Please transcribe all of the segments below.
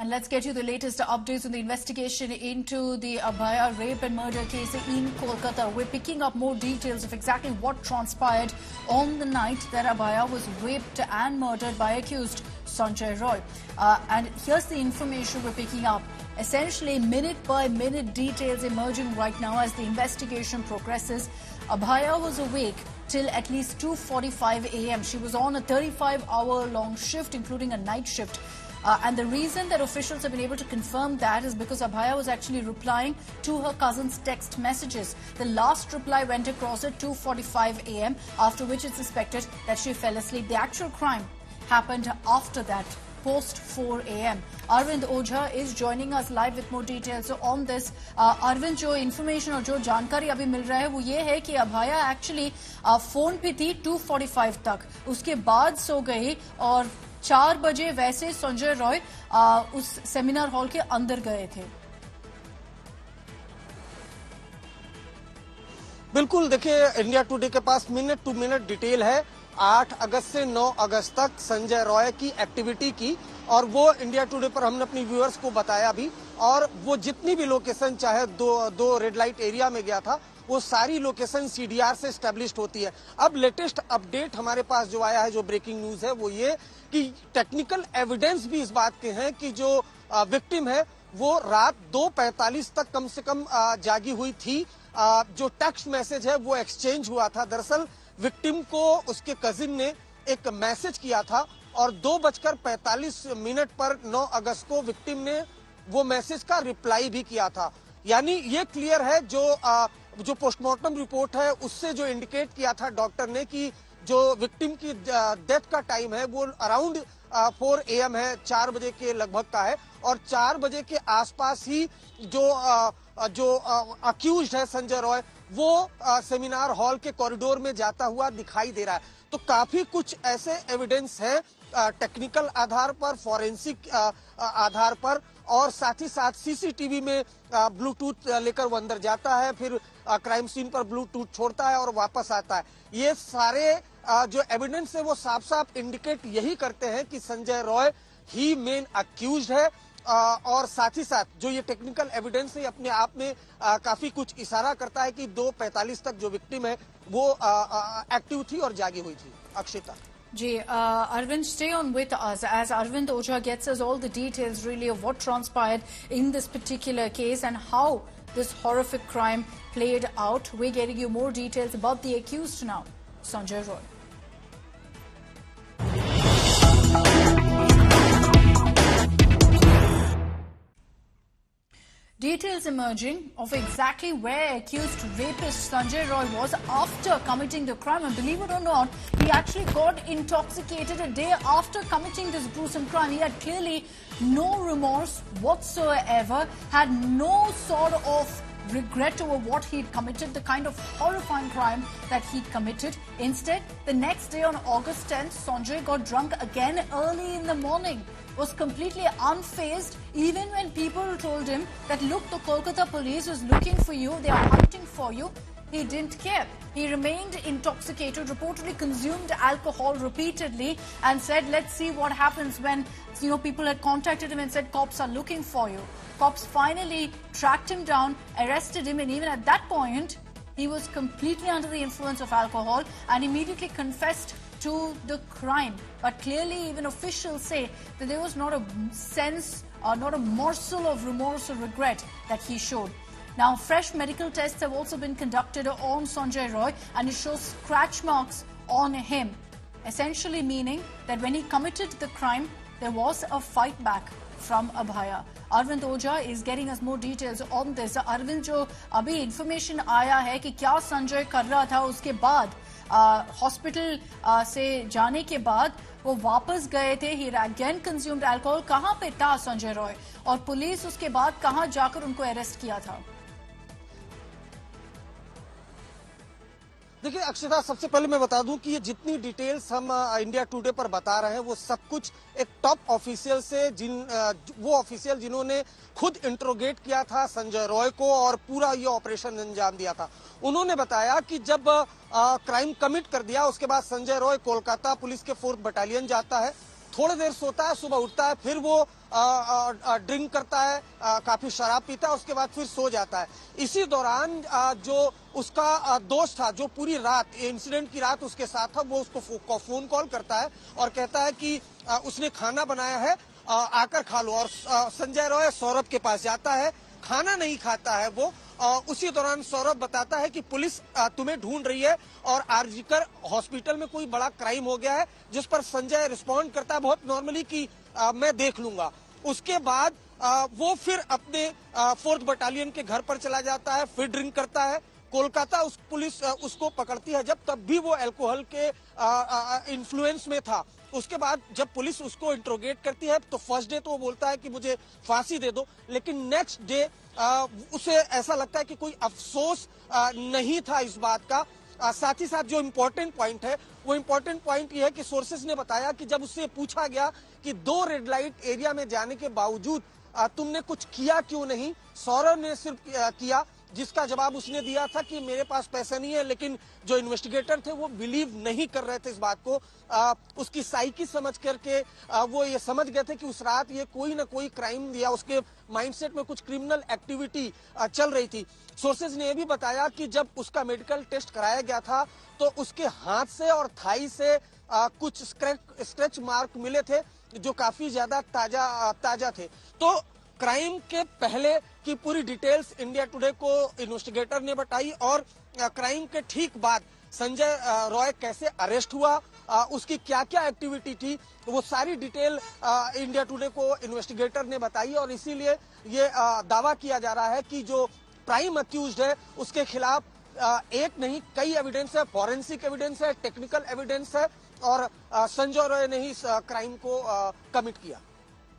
And let's get you the latest updates on the investigation into the Abhaya rape and murder case in Kolkata. We're picking up more details of exactly what transpired on the night that Abhaya was raped and murdered by accused Sanjay Roy. And here's the information we're picking up. Essentially, minute-by-minute details emerging right now as the investigation progresses. Abhaya was awake till at least 2:45 a.m. She was on a 35-hour-long shift, including a night shift. And the reason that officials have been able to confirm that is because Abhaya was actually replying to her cousin's text messages. The last reply went across at 2:45 a.m., after which it's suspected that she fell asleep. The actual crime happened after that, post 4 a.m. Arvind Ojha is joining us live with more details on this. Arvind, जो information और जो जानकारी अभी मिल रहा है वो ये है कि अभाया एक्चुअली फोन पे थी 2:45 तक, उसके बाद सो गई और 4 बजे वैसे संजय रॉय उस सेमिनार हॉल के अंदर गए थे। बिल्कुल, देखिए इंडिया टुडे के पास मिनट टू मिनट डिटेल है 8 अगस्त से 9 अगस्त तक संजय रॉय की एक्टिविटी की, और वो इंडिया टुडे पर हमने अपनी व्यूअर्स को बताया भी, और वो जितनी भी लोकेशन चाहे दो रेड लाइट एरिया में गया था वो सारी लोकेशन सीडीआर से एस्टेब्लिश्ड होती है। अब लेटेस्ट अपडेट हमारे पास जो आया है, जो ब्रेकिंग न्यूज है, वो ये कि टेक्निकल एविडेंस भी इस बात के हैं कि जो विक्टिम है वो रात 2:45 तक कम से कम जागी हुई थी। जो टेक्स्ट मैसेज है वो एक्सचेंज हुआ था। दरअसल विक्टिम को उसके कजिन ने एक मैसेज किया था और 2:45 पर 9 अगस्त को विक्टिम ने वो मैसेज का रिप्लाई भी किया था। यानी ये क्लियर है, जो पोस्टमार्टम रिपोर्ट है उससे जो इंडिकेट किया था डॉक्टर ने कि जो विक्टिम की डेथ का टाइम है वो अराउंड 4 AM है, 4 बजे के लगभग का है, और 4 बजे के आसपास ही जो अक्यूज्ड है संजय रॉय वो सेमिनार हॉल के कॉरिडोर में जाता हुआ दिखाई दे रहा है। तो काफी कुछ ऐसे एविडेंस हैं टेक्निकल आधार पर, फॉरेंसिक आधार पर, और साथ ही साथ सीसीटीवी में ब्लूटूथ लेकर वो अंदर जाता है, फिर क्राइम सीन पर ब्लूटूथ छोड़ता है और वापस आता है। ये सारे जो एविडेंस है वो साफ साफ इंडिकेट यही करते हैं कि संजय रॉय ही मेन अक्यूज्ड है, और साथ ही साथ जो ये टेक्निकल एविडेंस है अपने आप में काफी कुछ इशारा करता है कि 2:45 तक जो विक्टिम है वो एक्टिव थी और जागी हुई थी। अक्षिता जी, Arvind, stay on with us as Arvind Ojha gets us all the details really of what transpired in this particular case and how this horrific crime played out. We're getting you more details about the accused now, Sanjay Roy. Details emerging of exactly where accused rapist Sanjay Roy was after committing the crime. And believe it or not, he actually got intoxicated a day after committing this gruesome crime. He had clearly no remorse whatsoever, had no sort of regret over what he'd committed, the kind of horrifying crime that he'd committed. Instead, the next day on August 10th, Sanjay got drunk again early in the morning, was completely unfazed, even when people told him that, look, the Kolkata police is looking for you, they are hunting for you. He didn't care. He remained intoxicated, reportedly consumed alcohol repeatedly, and said, let's see what happens when, people had contacted him and said, cops are looking for you. Cops finally tracked him down, arrested him, and even at that point, he was completely under the influence of alcohol and immediately confessed to the crime. But clearly, even officials say that there was not a sense or not a morsel of remorse or regret that he showed. Now, fresh medical tests have also been conducted on Sanjay Roy, and it shows scratch marks on him, essentially meaning that when he committed the crime, there was a fight back from Abhaya. Arvind Ojha is getting us more details on this. Arvind, जो अभी information आया है कि क्या संजय कर रहा था, उसके बाद हॉस्पिटल से जाने के बाद वो वापस गए थे, ही अगेन कंज्यूम्ड अल्कोहल, कहां पे था संजय रॉय, और पुलिस उसके बाद कहां जाकर उनको अरेस्ट किया था? देखिए अक्षता, सबसे पहले मैं बता दूं कि ये जितनी डिटेल्स हम इंडिया टुडे पर बता रहे हैं वो सब कुछ एक टॉप ऑफिशियल से, वो ऑफिशियल जिन्होंने खुद इंट्रोगेट किया था संजय रॉय को और पूरा ये ऑपरेशन अंजाम दिया था, उन्होंने बताया कि जब क्राइम कमिट कर दिया उसके बाद संजय रॉय कोलकाता पुलिस के 4th बटालियन जाता है, थोड़ी देर सोता है, सुबह उठता है, फिर वो ड्रिंक करता है, काफी शराब पीता है, उसके बाद फिर सो जाता है। इसी दौरान जो उसका दोस्त था, जो पूरी रात इंसिडेंट की रात उसके साथ था, वो उसको फोन कॉल करता है और कहता है कि उसने खाना बनाया है, आकर खा लो। और संजय रॉय सौरभ के पास जाता है, खाना नहीं खाता है वो। उसी दौरान सौरभ बताता है कि पुलिस तुम्हें ढूंढ रही है और आरजीकर हॉस्पिटल में कोई बड़ा क्राइम हो गया है, जिस पर संजय रिस्पॉन्ड करता है बहुत नॉर्मली कि मैं देख लूंगा। उसके बाद वो फिर अपने 4th बटालियन के घर पर चला जाता है, फिर ड्रिंक करता है। कोलकाता पुलिस उसको पकड़ती है, जब तब भी वो अल्कोहल के इन्फ्लुएंस में था। उसके बाद जब पुलिस उसको इंट्रोगेट करती है तो फर्स्ट डे तो वो बोलता है कि मुझे फांसी दे दो, लेकिन नेक्स्ट डे उसे ऐसा लगता है कि कोई अफसोस नहीं था इस बात का। साथ ही साथ जो इम्पोर्टेंट पॉइंट है, वो इम्पोर्टेंट पॉइंट ये है कि सोर्सेज ने बताया कि जब उससे पूछा गया कि 2 रेड लाइट एरिया में जाने के बावजूद तुमने कुछ किया क्यों नहीं, सौरभ ने सिर्फ किया, जिसका जवाब उसने दिया था कि मेरे पास पैसा नहीं है। लेकिन जो इन्वेस्टिगेटर थे वो बिलीव नहीं कर रहे थे इस बात को। उसकी साइकी समझ करके वो ये समझ गए थे कि उस रात ये कोई ना कोई क्राइम या उसके माइंडसेट में कुछ क्रिमिनल एक्टिविटी चल रही थी। सोर्सेज ने यह भी बताया कि जब उसका मेडिकल टेस्ट कराया गया था तो उसके हाथ से और थाई से कुछ स्क्रैच मार्क मिले थे, जो काफी ज्यादा ताजा थे। तो क्राइम के पहले की पूरी डिटेल्स इंडिया टुडे को इन्वेस्टिगेटर ने बताई और क्राइम के ठीक बाद संजय रॉय कैसे अरेस्ट हुआ, उसकी क्या क्या एक्टिविटी थी, वो सारी डिटेल इंडिया टुडे को इन्वेस्टिगेटर ने बताई। और इसीलिए ये दावा किया जा रहा है कि जो प्राइम अक्यूज्ड है उसके खिलाफ एक नहीं कई एविडेंस है, फॉरेंसिक एविडेंस है, टेक्निकल एविडेंस है, और संजय रॉय ने ही इस क्राइम को कमिट किया।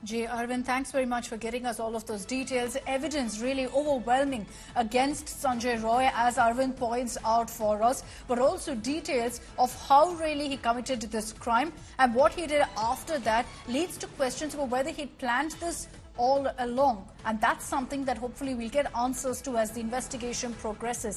Jay Arvind, thanks very much for getting us all of those details. Evidence really overwhelming against Sanjay Roy, as Arvind points out for us, but also details of how really he committed this crime and what he did after that leads to questions about whether he planned this all along. And that's something that hopefully we'll get answers to as the investigation progresses.